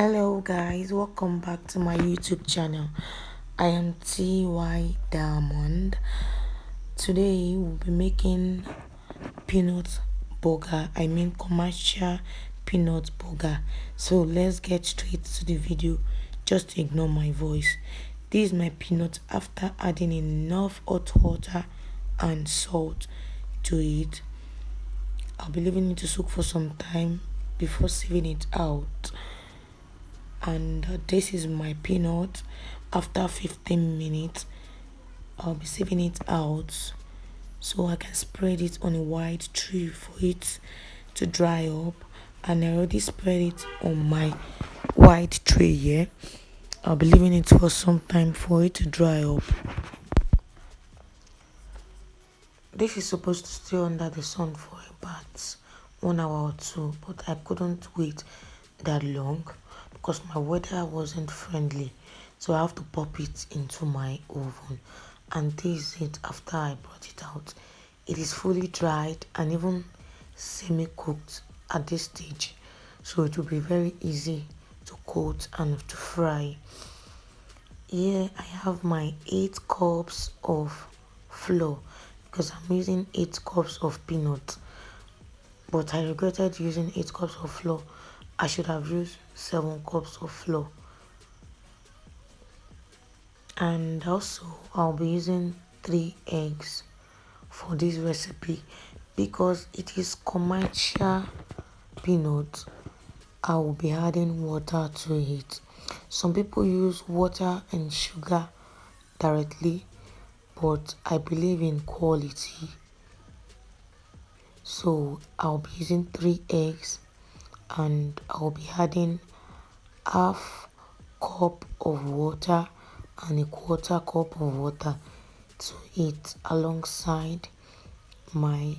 Hello guys, welcome back to my YouTube channel. I am TY Diamond. Today we'll be making peanut burger. I mean commercial peanut burger. So let's get straight to the video. Just ignore my voice. This is my peanut after adding enough hot water and salt to it. I'll be leaving it to soak for some time before sieving it out. And this is my peanut. After 15 minutes I'll be sieving it out so I can spread it on a white tray for it to dry up. And I already spread it on my white tray here. I'll be leaving it for some time for it to dry up. This is supposed to stay under the sun for about 1 hour or two, but I couldn't wait that long because my weather wasn't friendly, so I have to pop it into my oven. And this is it after I brought it out. It is fully dried and even semi-cooked at this stage, so it will be very easy to coat and to fry. Here I have my 8 cups of flour because I'm using 8 cups of peanuts, but I regretted using 8 cups of flour. I should have used 7 cups of flour. And also I'll be using 3 eggs for this recipe because it is commercial peanut. I will be adding water to it. Some people use water and sugar directly, but I believe in quality, so I'll be using 3 eggs and I'll be adding half cup of water and a quarter cup of water to it alongside my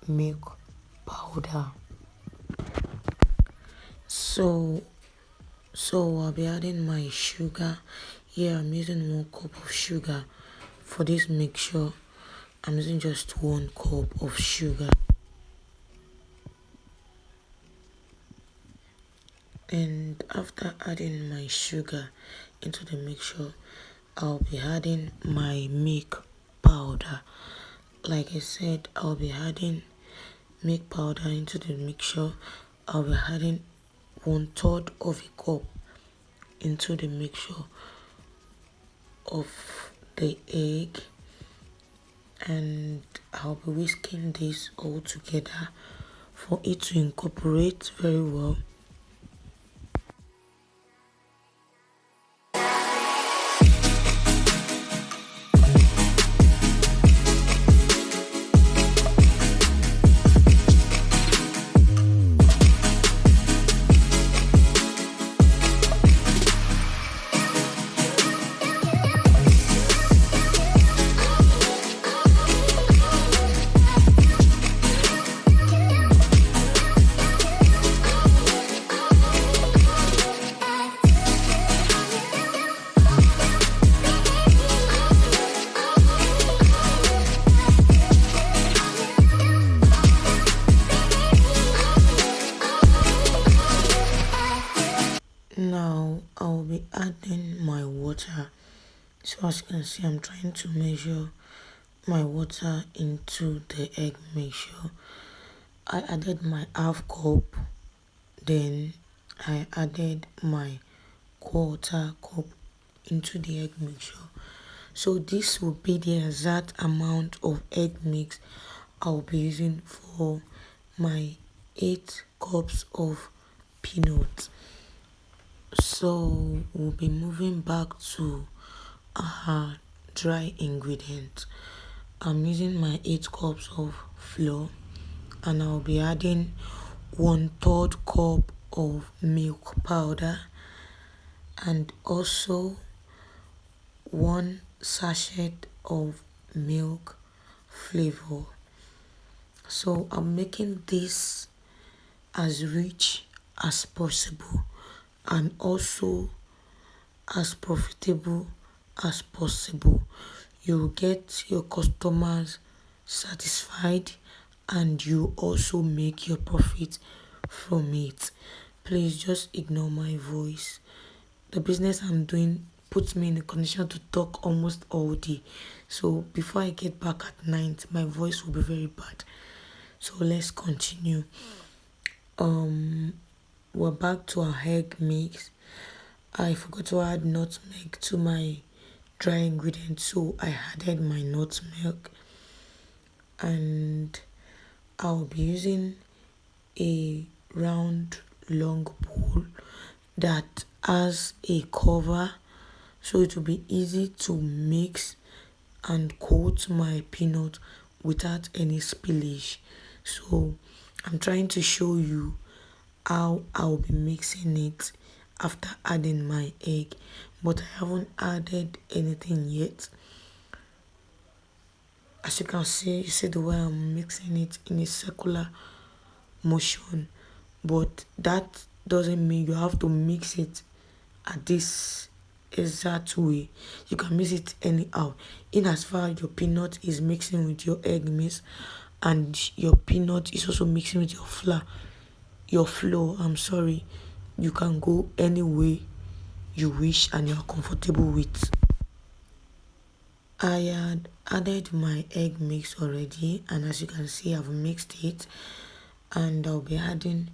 milk powder. So I'll be adding my sugar. Here I'm using 1 cup of sugar for this mixture. I'm using just 1 cup of sugar. And after adding my sugar into the mixture, I'll be adding my milk powder. Like I said, I'll be adding milk powder into the mixture. I'll be adding 1/3 of a cup into the mixture of the egg, and I'll be whisking this all together for it to incorporate very well. Now I'll be adding my water. So as you can see, I'm trying to measure my water into the egg mixture. I added my half cup, then I added my quarter cup into the egg mixture. So this will be the exact amount of egg mix I'll be using for my 8 cups of peanuts. So we'll be moving back to our dry ingredients. I'm using my 8 cups of flour and I'll be adding 1/3 cup of milk powder and also 1 sachet of milk flavor. So I'm making this as rich as possible and also as profitable as possible. You get your customers satisfied and you also make your profit from it. Please just ignore my voice. The business I'm doing puts me in a condition to talk almost all day. So before I get back at night, my voice will be very bad. So let's continue. We're back to our egg mix. I forgot to add nutmeg to my dry ingredients, so I added my nutmeg, and I'll be using a round long bowl that has a cover, so it will be easy to mix and coat my peanut without any spillage. So I'm trying to show you how I'll be mixing it after adding my egg, but I haven't added anything yet. As you can see, you see the way I'm mixing it in a circular motion, but that doesn't mean you have to mix it at this exact way. You can mix it anyhow, in as far as your peanut is mixing with your egg mix and your peanut is also mixing with your flour. I'm sorry, you can go any way you wish and you're comfortable with. I had added my egg mix already, and as you can see, I've mixed it, and I'll be adding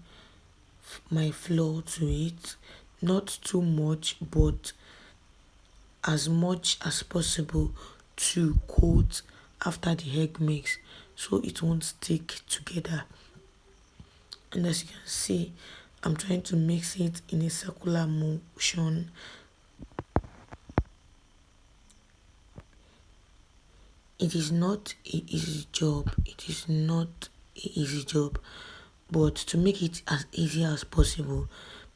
my flour to it. Not too much, but as much as possible to coat after the egg mix so it won't stick together. And as you can see, I'm trying to mix it in a circular motion. It is not a easy job. It is not a easy job. But to make it as easy as possible,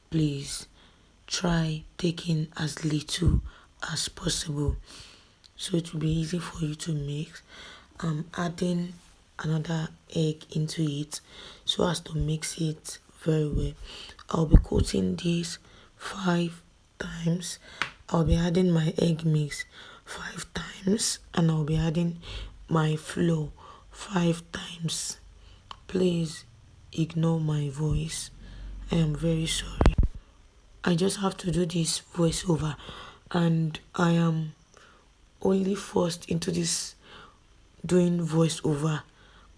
please try taking as little as possible so it will be easy for you to mix. I'm adding another egg into it so as to mix it very well. I'll be coating this 5 times. I'll be adding my egg mix 5 times, and I'll be adding my flour 5 times. Please ignore my voice. I am very sorry. I just have to do this voiceover, and I am only forced into this doing voiceover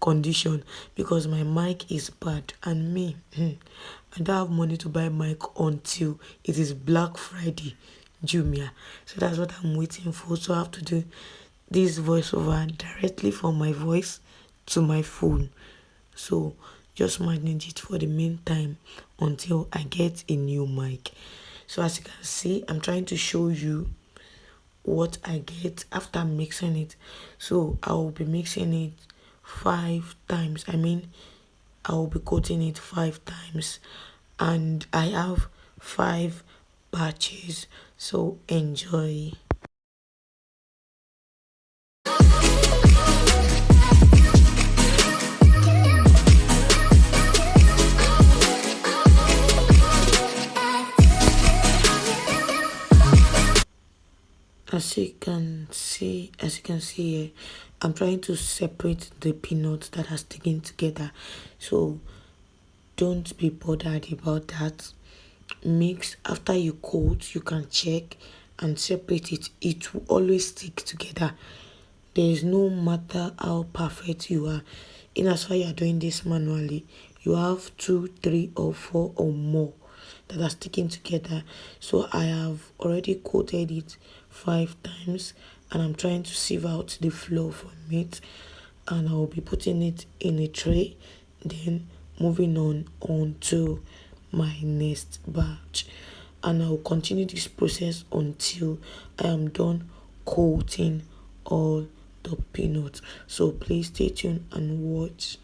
condition because my mic is bad, and me, I don't have money to buy mic until it is Black Friday Jumia. So that's what I'm waiting for. So I have to do this voiceover directly from my voice to my phone. So just manage it for the meantime until I get a new mic. So as you can see, I'm trying to show you what I get after mixing it. So I will be mixing it 5 times. I will be coating it 5 times, and I have 5 batches. So enjoy. As you can see here, I'm trying to separate the peanuts that are sticking together. So don't be bothered about that. Mix after you coat, you can check and separate it. It will always stick together. There is no matter how perfect you are. In as far you are doing this manually, you have 2, 3, or 4 or more that are sticking together. So I have already coated it 5 times, and I'm trying to sieve out the flour from it, and I'll be putting it in a tray, then moving on to my next batch, and I'll continue this process until I am done coating all the peanuts. So please stay tuned and watch.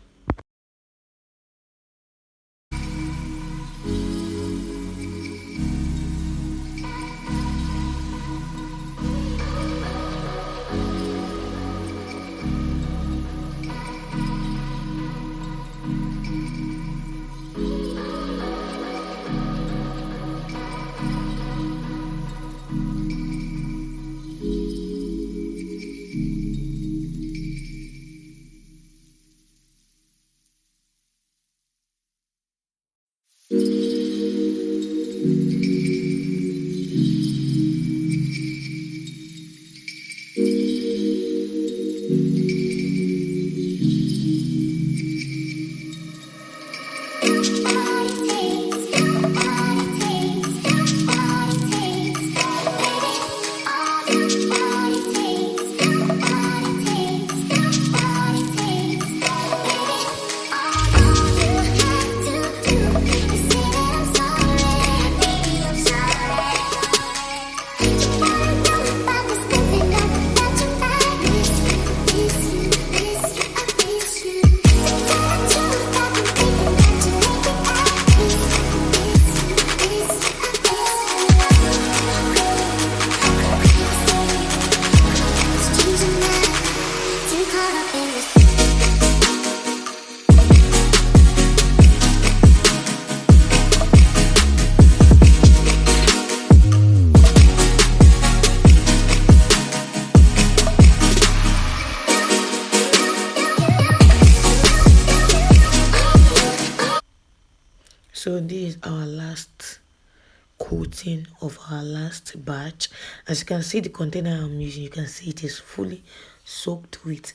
coating of our last batch. As you can see, the container I'm using, you can see it is fully soaked with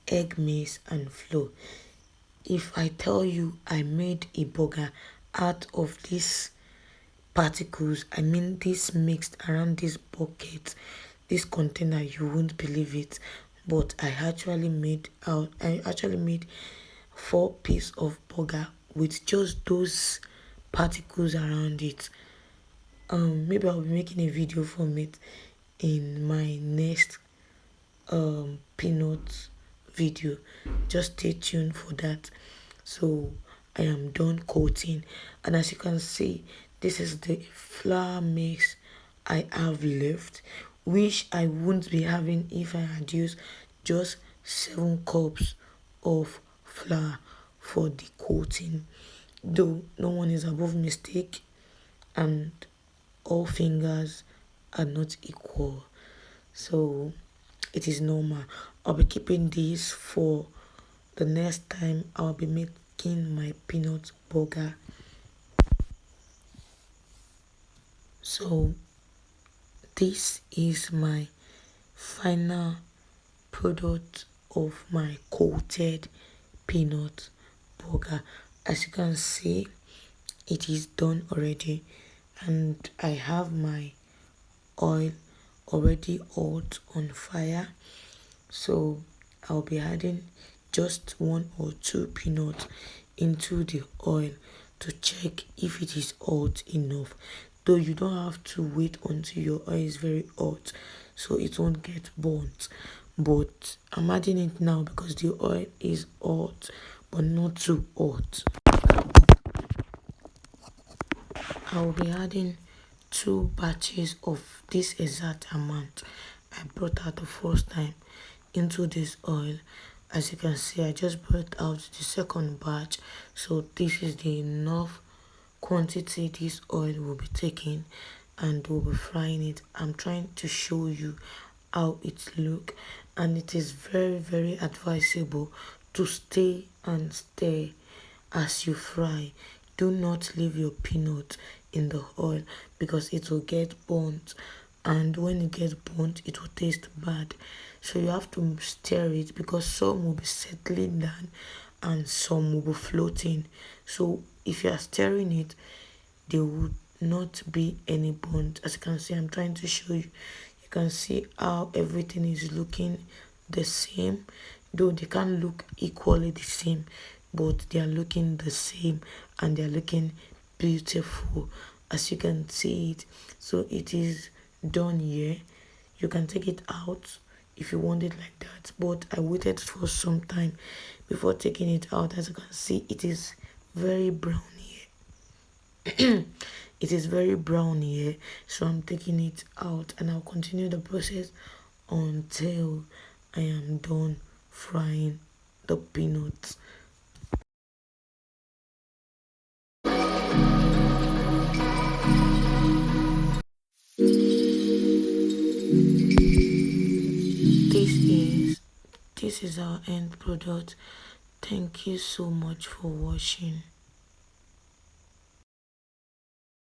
egg maize and flour. If I tell you I made a burger out of these particles, I mean this mixed around this bucket, this container, you won't believe it. But I actually made 4 pieces of burger with just those particles around it. Maybe I'll be making a video from it in my next peanut video. Just stay tuned for that. So I am done coating, and as you can see, this is the flour mix I have left, which I wouldn't be having if I had used just 7 cups of flour for the coating. Though no one is above mistake, and all fingers are not equal, so it is normal. I'll be keeping this for the next time I'll be making my peanut burger. So this is my final product of my coated peanut burger. As you can see, it is done already, and I have my oil already hot on fire. So I'll be adding just 1 or 2 peanuts into the oil to check if it is hot enough. Though you don't have to wait until your oil is very hot so it won't get burnt. But I'm adding it now because the oil is hot but not too hot. I will be adding 2 batches of this exact amount I brought out the first time into this oil. As you can see, I just brought out the second batch, so this is the enough quantity this oil will be taking, and we'll be frying it. I'm trying to show you how it look, and it is very advisable to stay and stir as you fry. Do not leave your peanut in the oil because it will get burnt, and when it gets burnt it will taste bad. So you have to stir it because some will be settling down and some will be floating. So if you are stirring it, there would not be any burnt. As you can see, I'm trying to show you. You can see how everything is looking the same, though they can't look equally the same, but they are looking the same and they are looking beautiful, as you can see it. So it is done here. You can take it out if you want it like that, but I waited for some time before taking it out. As you can see, it is very brown here. It is very brown here, so I'm taking it out, and I'll continue the process until I am done frying the peanuts. This is our end product. Thank you so much for watching.